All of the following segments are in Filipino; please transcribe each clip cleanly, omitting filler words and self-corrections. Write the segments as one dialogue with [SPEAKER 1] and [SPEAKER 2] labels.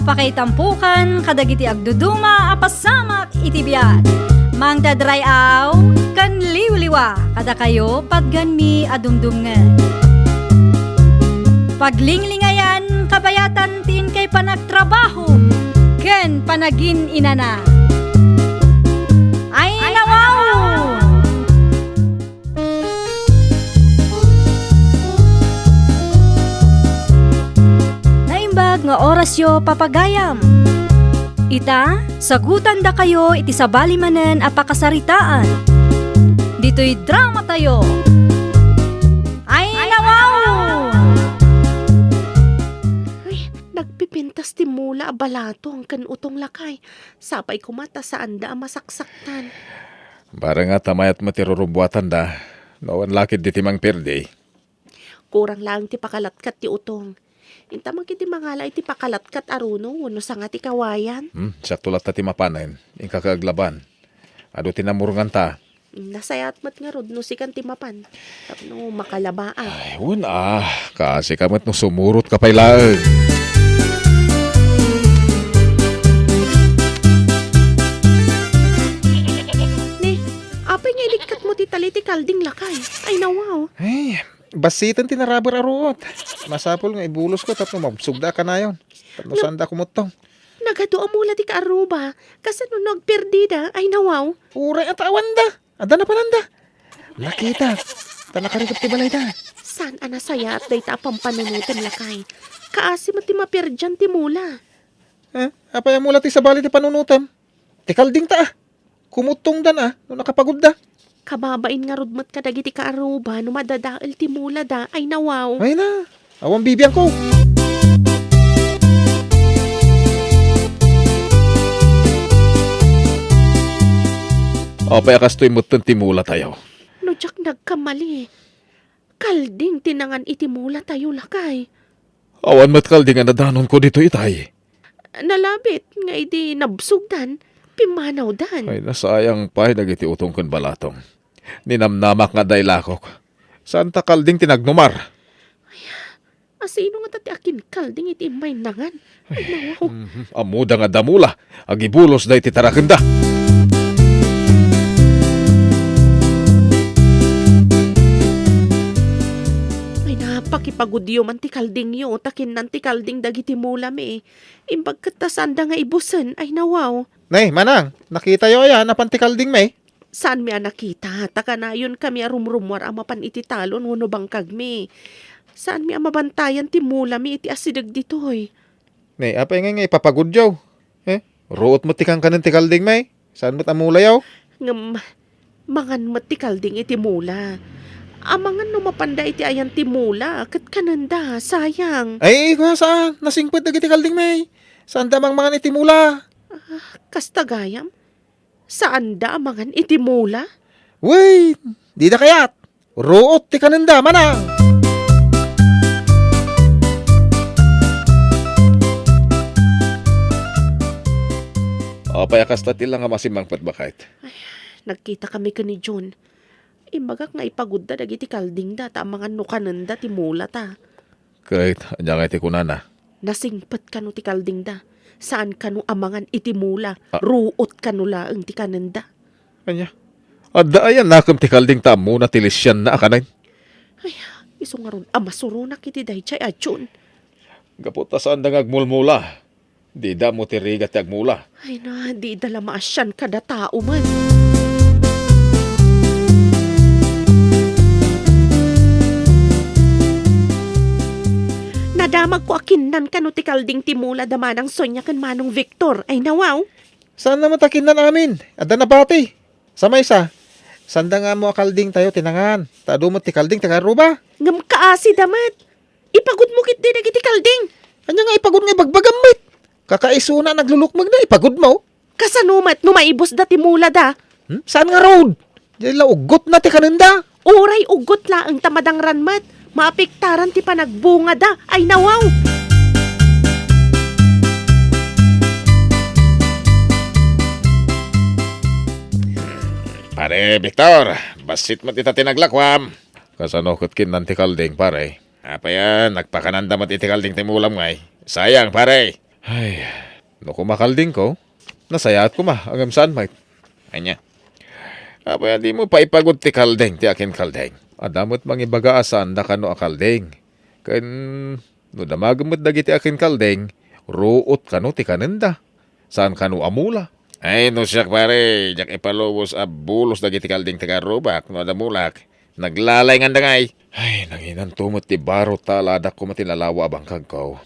[SPEAKER 1] Apakaitampukan kadagiti agduduma apasamak iti biat. Mangdadrayaw kan liwliwa kada kayo patgan mi adumdumngen. Paglinglingayan kabayatan tin kay panagtrabaho ken panagin inana. Ay nawaw! Naimbag nga orasyo papagayam. Ita, sagutan da kayo iti sabali manen apakasaritaan. Dito'y drama tayo. Ay nawaw!
[SPEAKER 2] Ay, nagpipintas ti mula abalato ang kanutong lakay. Sapay kumata sa anda masaksaktan.
[SPEAKER 3] Bara nga tamayat matirurubuatan da. Nawan lakid di timang pirde.
[SPEAKER 2] Kurang lang ti pakalatkat ti utong. Intamang kiti mangala iti pakalatkat aruno wano sa nga ti kawayan.
[SPEAKER 3] Sa tulat na timapanen, inkakaglaban. Ado tinamurungan ta.
[SPEAKER 2] Nasayat mat nga rod no sikan ti mapan. Tapno makalabaan.
[SPEAKER 3] Ay, wala. Kasi kamat no sumurot ka pailaan.
[SPEAKER 2] Ni, apay nga ilikat mo ti taliti kalding lakay. Ay nawaw.
[SPEAKER 3] Ay, basitan tinarabar arot. Masapol nga ibulos ko tapno magsugda ka na yun. Tapno sanda kumutong.
[SPEAKER 2] Nagado amula ti kaaruba. Kasi no nagperdida. Ay nawaw.
[SPEAKER 3] Uray at awan da. Ada na pananda. Nakita. Tanakarigap ti balay da.
[SPEAKER 2] Saan anasaya at day pampanunutan lakay. Kaasi mo ti maperdyan ti mula.
[SPEAKER 3] Apay mula ti sabali ti panunutan. Ti kalding ta ah. Kumutong dan ah. No nakapagod da.
[SPEAKER 2] Kababain nga rudmat ka dagiti kaaruba no madadaal ti mula da. Ay nawaw.
[SPEAKER 3] Ay na. Awang bibiyang ko. Apay akas to'y mutan ti mula tayo.
[SPEAKER 2] No jak nagkamali. Kalding tinangan iti mula tayo lakay.
[SPEAKER 3] Awan mat kalding nga nadanon ko dito itay.
[SPEAKER 2] Nalabit nga iti nabsugdan. Pimanaw dan.
[SPEAKER 3] Ay nasayang pa'y nagiti utong kun balatong. Ninamnamak nga daylakok. Saan ta kalding tinagnumar?
[SPEAKER 2] Asino nga tati akin kalding iti may nangan. Ay nawaw.
[SPEAKER 3] Amuda nga damula. Agibulos da iti tarakenda.
[SPEAKER 2] Pakipagudyo man ti kalding yo, takin nan ti kalding dagiti mula me. Imbag katasanda nga ibusen, ay nawaw.
[SPEAKER 3] Nay, manang, nakita yo yan, napantikalding may.
[SPEAKER 2] Saan mi nakita? Taka na yun kami arumrumwar amapan iti talon, wano bangkag me. Saan mi amabantayan ti mula mi iti asidag ditoy?
[SPEAKER 3] Nay, apay nga ipapagudyaw. Ruot mo tikang kanin tikalding may. Saan mo't amulayaw?
[SPEAKER 2] Ngam, mangan mo ti kalding iti mula. Amangan no mapanda iti ayan ti mula, kat kananda, sayang.
[SPEAKER 3] Ay, kuya saan? Nasingpit na tikalding may. Saan damang mangan iti mula?
[SPEAKER 2] Kastagayam? Saan da amangan iti mula?
[SPEAKER 3] Wait, di na kayat. Ruot ti kananda, manang. Apay akas tatil lang nga masimang patbakait.
[SPEAKER 2] Nagkita kami ka ni John. Imbagak nga ipagod da dagiti kalding da ta mga nukananda ti mula ta.
[SPEAKER 3] Kahit, anya nga iti kunana.
[SPEAKER 2] Nasingpat ka no ti kalding da. Saan ka no amangan iti mula. Ruot ka no laeng ti kananda.
[SPEAKER 3] Anya? Adda ayan nakam ti kalding ta muna tilisyan na akanan.
[SPEAKER 2] Ay, iso nga ron. Masurunak iti day chay atyon.
[SPEAKER 3] Gaputa saan da ngagmulmula. Di da mo ti rigat ti agmula.
[SPEAKER 2] Ay na, di dala maasyan kada tao man. Nadamag ko akinnan ka no ti kalding ti mula damanang Sonya kan manong Victor. Ay nawaw.
[SPEAKER 3] Saan na matakin na namin? Adda na bati. Sa may isa. Sanda nga mo kalding tayo tinangan. Tado mo ti kalding tagaruba.
[SPEAKER 2] Ngam kaasi damat. Ipagod mo kit di dagiti kalding.
[SPEAKER 3] Anya nga ipagod nga bagbagamit. Kakaisuna naglulukmag na ipagod mo.
[SPEAKER 2] Kasanumat no maibos da ti mula da.
[SPEAKER 3] Saan nga road? Diyan la ugot na ti kananda.
[SPEAKER 2] Uray ugot la ang tamadang ranmat. Maapiktaran ti panagbunga da. Ay nawaw.
[SPEAKER 3] Pare, Victor, basit mo tita tinaglakwam. Kasanokot kin nanti kalding, pare. Apa yan, nagpakananda mo iti kalding timulam ngay. Sayang, pare. Ay, no kumakalding ko, nasayat ko agam saan may. Anya. Abay, di mo pa ipagod ti kalding, ti akin kalding. Adamot mangibaga asan da kano akalding. Kan, no damagamot dagiti akin kalding, ruot kano ti kanenda. Saan kano amula? Ay, no siyak pare, jak ipalubos a bulos dagiti kalding taga rubak, no adamulak. Naglalay nga dangay. Ay, nanginan tumot ti baro taladak ko matinalawa abangkag ko.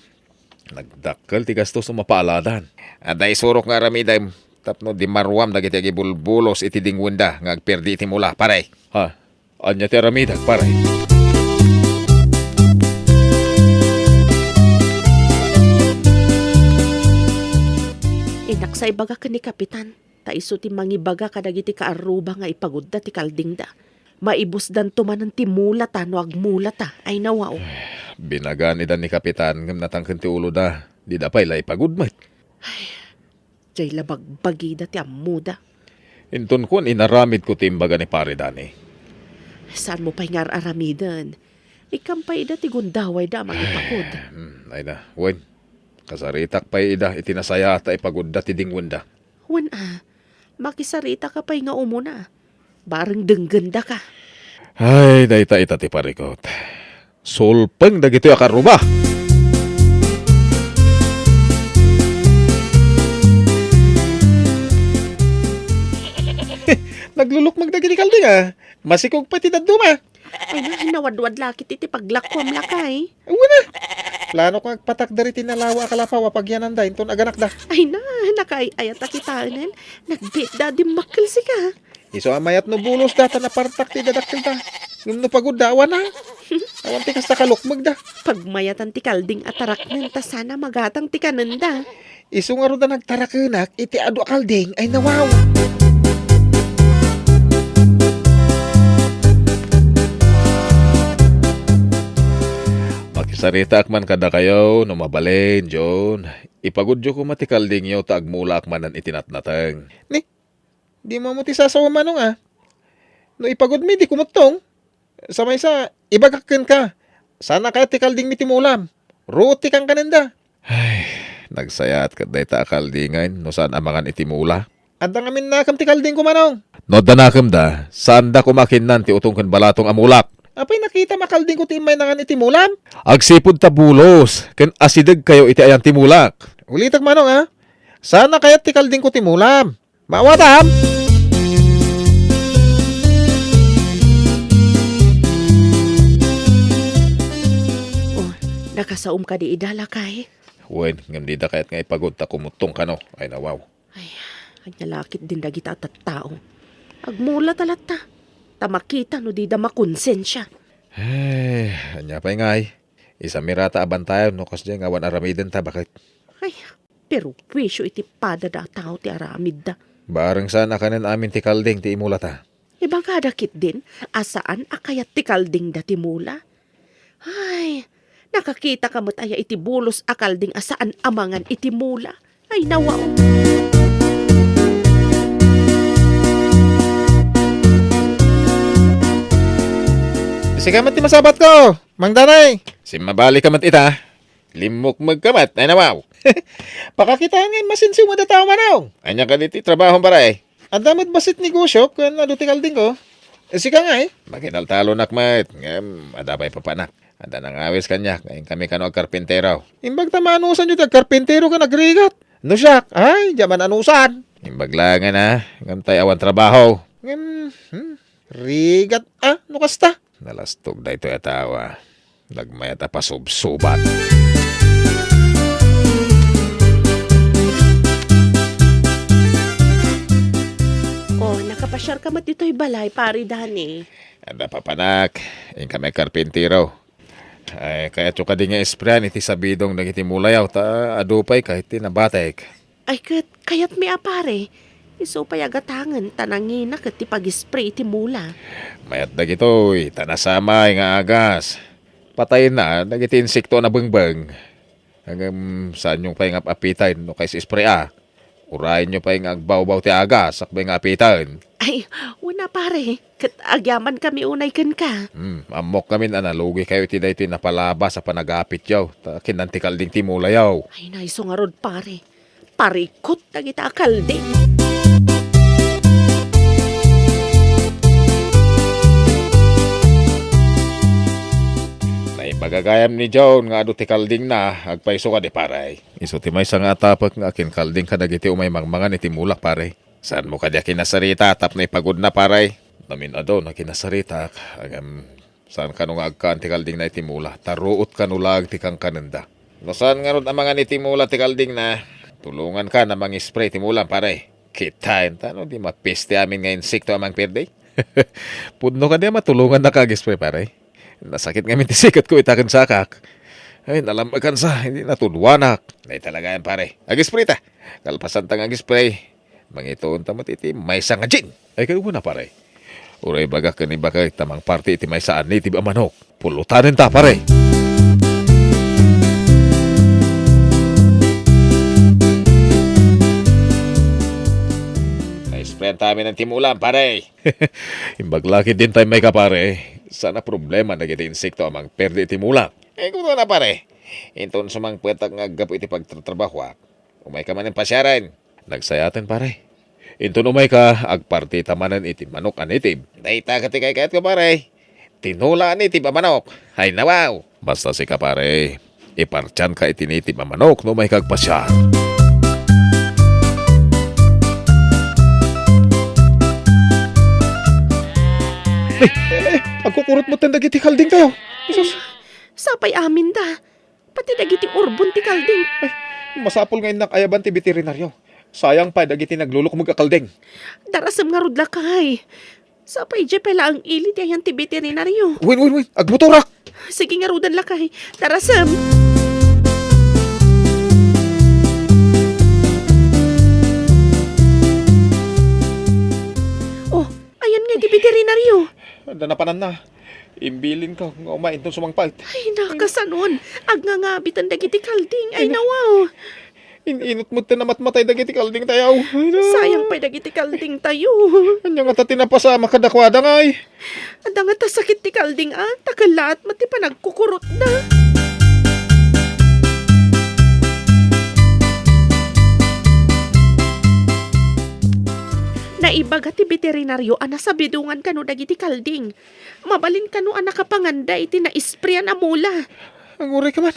[SPEAKER 3] Nagdakkel ti gastos sa mapaaladan. Aday surok nga ramiday, tapno di marwam dagiti agi bulbulos iti dingwenda nga agperdi iti mula, pare. Ha? Anya ti ramidag, pare.
[SPEAKER 2] Inaksay baga ka ni Kapitan. Taiso ti mangibaga kadagiti kaaruba nga ipagudda ti kalding da. Maibusdan tumanan ti mula ta no agmula ta. Ay nawaw.
[SPEAKER 3] Binagan idan ni Kapitan ngam natangken ti ulo da. Di da pa'y laipagudmat.
[SPEAKER 2] Jay labagbagi da ti amuda.
[SPEAKER 3] Inton kun inaramid ko timbaga ni pare Dani.
[SPEAKER 2] Saan mo pa'y ngar aramidan? Ikampay da ti gundaway da mangipakod.
[SPEAKER 3] Ay na, wen. Kasaritak pa'y ida itinasaya ta ipagudda ti dingwenda.
[SPEAKER 2] Wan makisarita ka pa'y nga umuna. Barang denggenda ka.
[SPEAKER 3] Ay, dayta ita ti parikot. Sulpeng dagito akaruba. Naglulukmag dagiti kalding Masikog pa ti daduma.
[SPEAKER 2] Ay na, hinawadwad lakit iti paglakwam lakay.
[SPEAKER 3] Wala. Plano kong agpatak dari tinalawa kalapawa pagyanan da. Inton aganak da.
[SPEAKER 2] Ay na, ayat akitanen. Nagbit da di makil si ka.
[SPEAKER 3] Iso amayat no bulos data na partak ti dadakil da. Ngum no pagod da, awan na. Awan ti kasta kalukmag da.
[SPEAKER 2] Pagmayatan ti kalding atarak ta sana magatang ti kananda.
[SPEAKER 3] Iso nga ro da nagtarakenak, iti adu kalding ay nawaw. Makisarita akman kada kayo, no mabalin, John. Ipagudyo ko matikalding yo ta agmula akmanan itinatnatang. Ni, di mo ti sasawa manong No ipagod mi, di kumutong. Samay sa, ibagakin ka. Sana kaya tikalding mi timulam. Ruti kang kanenda. Ay, nagsayat ka day ta akaldingan, no saan amangan itimula. Adang amin nakam tikalding ko manong. No danakam da, saan da kumakinan ti utong kan balatong amulak. Apay nakita makalding ko ti imay nangan itimulam. Agsipod tabulos, ken asidag kayo iti ayan timulak. Ulitag manong Sana kaya tikalding ko timulam. Mawatam!
[SPEAKER 2] Nakasaum ka di idala kay.
[SPEAKER 3] Wen, ngam di da kayat nga ipagod ta kumutong ka no. Ay nawaw.
[SPEAKER 2] Ay, anyalakit din dagita at tao. Agmula talata. Tamakita no di da makonsensya.
[SPEAKER 3] Ay, anya pa'y ngay. Isa mirata abantayan no kas dyan awan aramiden ta bakit.
[SPEAKER 2] Ay, pero wisyo iti pada da tao ti aramid da.
[SPEAKER 3] Bareng sana kanan amin ti kalding ti imula ta.
[SPEAKER 2] Ibang kadakit din, asaan akayat ti kalding da ti mula? Ay, nakakita ka mo't aya iti bulos akalding asaan amangan iti mula. Ay, nawaw.
[SPEAKER 3] Sige mat ti masabat ko, Mang Danay. Simabali ka mat ita. Limok magkamat, ay nawaw. Pakakita nga masinsiw mo da tao manaw. Anya ka diti trabaho para Ang damot basit negosyo, kung aduti kalding ko. Sige nga Makinaltalo nakmat, ngam, adabay papanak. Ada nang awis kanya, ngayon kami kano agkarpintero. Imbag tamanusan yun, agkarpintero ka nagrigat. No siyak, ay, diyaman anusan. Imbag langan ngam tayo awan trabaho. Ngam, rigat, no kasta? Nalastog da ito yatawa. Nagmayata pa subsubat.
[SPEAKER 2] Oh, nakapasyar ka mat dito'y balay, pari dani.
[SPEAKER 3] Ada papanak, yung kami karpintero. Ay, kaya tsuka din nga esprayan iti sabidong nagiti mulayaw ta adupay kahit tinabatek.
[SPEAKER 2] Ay, kayat mi apare. Iso payagatangan tanangina kat ti pag-spray ti mula.
[SPEAKER 3] Mayat dagitoy, tanasamay nga agas. Patayin na, nagiti insekto na bengbeng. Hanggang saan yung pahingap apitay no kay si spray Urayin nyo pa yung agbaw-baw ti aga, sakbay nga apitan.
[SPEAKER 2] Ay, una pare, kat agyaman kami unay kan ka.
[SPEAKER 3] Amok kami analugi kayo ti dayto napalaba sa panagapit yaw. Ta kinantikal ding timula yaw.
[SPEAKER 2] Ay, naiso nga rod pare. Parikot na kita kalding.
[SPEAKER 3] Naibagagayam ni John nga adu ti kalding na, agpaiso ka di paray. Iso ti may nga tapak nga akin kalding ka dagiti umay mangmangan iti mulak paray. Saan mo kadya kinasarita tap na ipagod na paray? Namin ado na kinasarita agam saan ka nga agkaan ti kalding na iti mula. Taruot ka nulag ti kang kananda. No saan nga ron ang mga iti mula ti kalding na tulungan ka na mang-spray ti mula paray. Kitain tano di mapiste amin nga insekto amang perday. Pudno ka di matulungan na kag-spray paray. Nasakit nga minti-sikat ko itakan sakak. Ay, nalamagan sa, hindi natulwanak. Nay talaga yan pare. Ag-spray ta. Kalpasan tang ag-spray. Mangitoon ta matiti, may sa nga gin. Ay, kayo na pare. Uray baga kani baka tamang party iti may saan native a manok. Pulutanin ta pare. Spray tamin ng timulan, pare. Imbaglaki din tayo may kapare. Sana problema na kita insekto amang perde timula. Kung na pare. Inton sumang puwetak nga gapo iti pagtratrabaho. Umay ka man ng pasyaran. Nagsayatin pare. Inton umay ka, agparti tamanan iti manok anitib. Naita ka ti kayat ko pare. Tinula anitib a manok. Ay nawaw. Basta si ka pare. Ipartyan ka itinitib a manok no may kagpasya. Agkukurot mo tandag iti kalding tayo. Isus.
[SPEAKER 2] Sapay amin da. Pati dagiti urbon ti kalding.
[SPEAKER 3] Masapol ngayon ng ayaban ti veterinaryo. Sayang pa, dagiti naglulok mo kakalding.
[SPEAKER 2] Darasam nga rod lakay. Sapay je pala ang ili di ayan ti veterinaryo.
[SPEAKER 3] Win. Agbuturak.
[SPEAKER 2] Sige nga rodan lakay. Darasam. Oh, ayan nga ti veterinaryo.
[SPEAKER 3] Danapanan na. Imbilin ka nga umain itong sumangpait.
[SPEAKER 2] Ay, nakasanon. Agnangabit ang dagiti kalding. Ay, nawaw.
[SPEAKER 3] Ininot mo tinamat matay dagiti kalding tayaw.
[SPEAKER 2] Sayang pa dagiti kalding tayo.
[SPEAKER 3] Anya nga ta tinapasama kadakwada nga ay.
[SPEAKER 2] Ada nga ta sakit ti kalding takalaat mati pa nagkukurot na. Naibaga ti veterinaryo sa bidungan kano dagiti kalding. Mabalin kano nakapanganda iti na-isprayan a mula.
[SPEAKER 3] Ang uri ka man.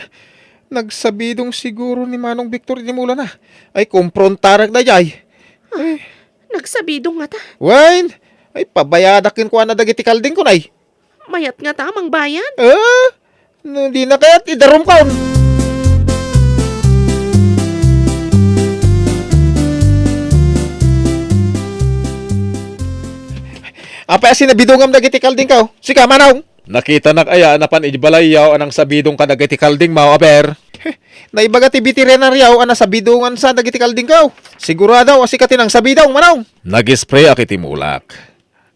[SPEAKER 3] Nagsabidong siguro ni Manong Victor di mula na. Ay kumprontarag na jay.
[SPEAKER 2] Nagsabidong nga ta.
[SPEAKER 3] Wine! Ay pabayadakin ko na dagiti kalding ko na ay.
[SPEAKER 2] Mayat nga tamang bayan.
[SPEAKER 3] Hindi na kaya't idarom kaon. Apa sinabidongam dagiti kalding ka? Sika manaw. Nakita na kaya na pan ijbalayaw anang sabidong ka dagiti kalding mao aber. Naibaga ti veterinaryaw ana sabidongan sa dagiti kalding ka. Sigurado asikatin ang sabidaw manaw. Nag-spray akiti mulak.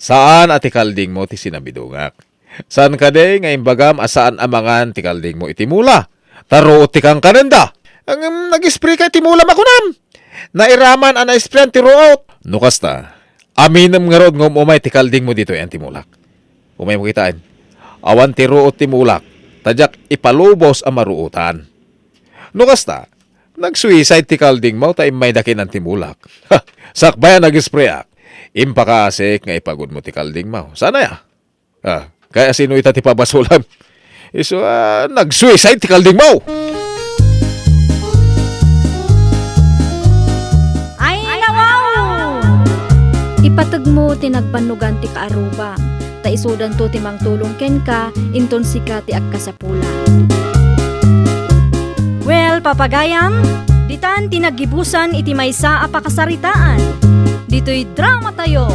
[SPEAKER 3] Saan ati kalding mo ti sinabidongak? Saan ka de nga imbagam asaan amangan ti kalding mo iti mula? Taro ti kang kanenda. Ang nag-spray ka iti mula makunam. Nairaman ana sprayan ti root. Nukasta. Aminam nga rod ngom umay ti kalding mo dito yan timulak. Umay mo kitaan. Awan ti ruot timulak. Tadyak ipalubos ang maruutan. Nukasta, nag-suicide ti kalding mo tayo may dakin ang timulak. Sakbayan nag-sprayak. Impakasik nga ipagod mo ti kalding mo. Sana ya? Kaya sino ita ti pabasulam? Iso, nag-suicide ti kalding mo.
[SPEAKER 1] Ipatag mo tinagpanugan ti kaaruba. Ta isudan to timang tulong ken ka, inton sika ti agkasapula. Well, papagayam, ditan tinagibusan iti maysa a pakasaritaan. Dito'y drama tayo.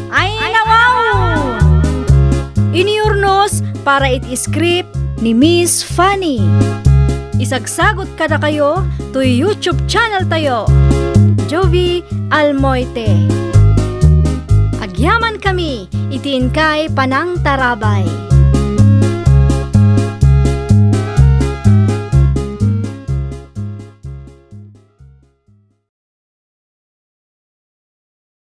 [SPEAKER 1] Ay nawaw! Iniurnos para iti script ni Miss Fanny. Isagsagot kada kayo to YouTube channel tayo. Jovi Almoite. Agyaman kami, itiin kay Panang Tarabay.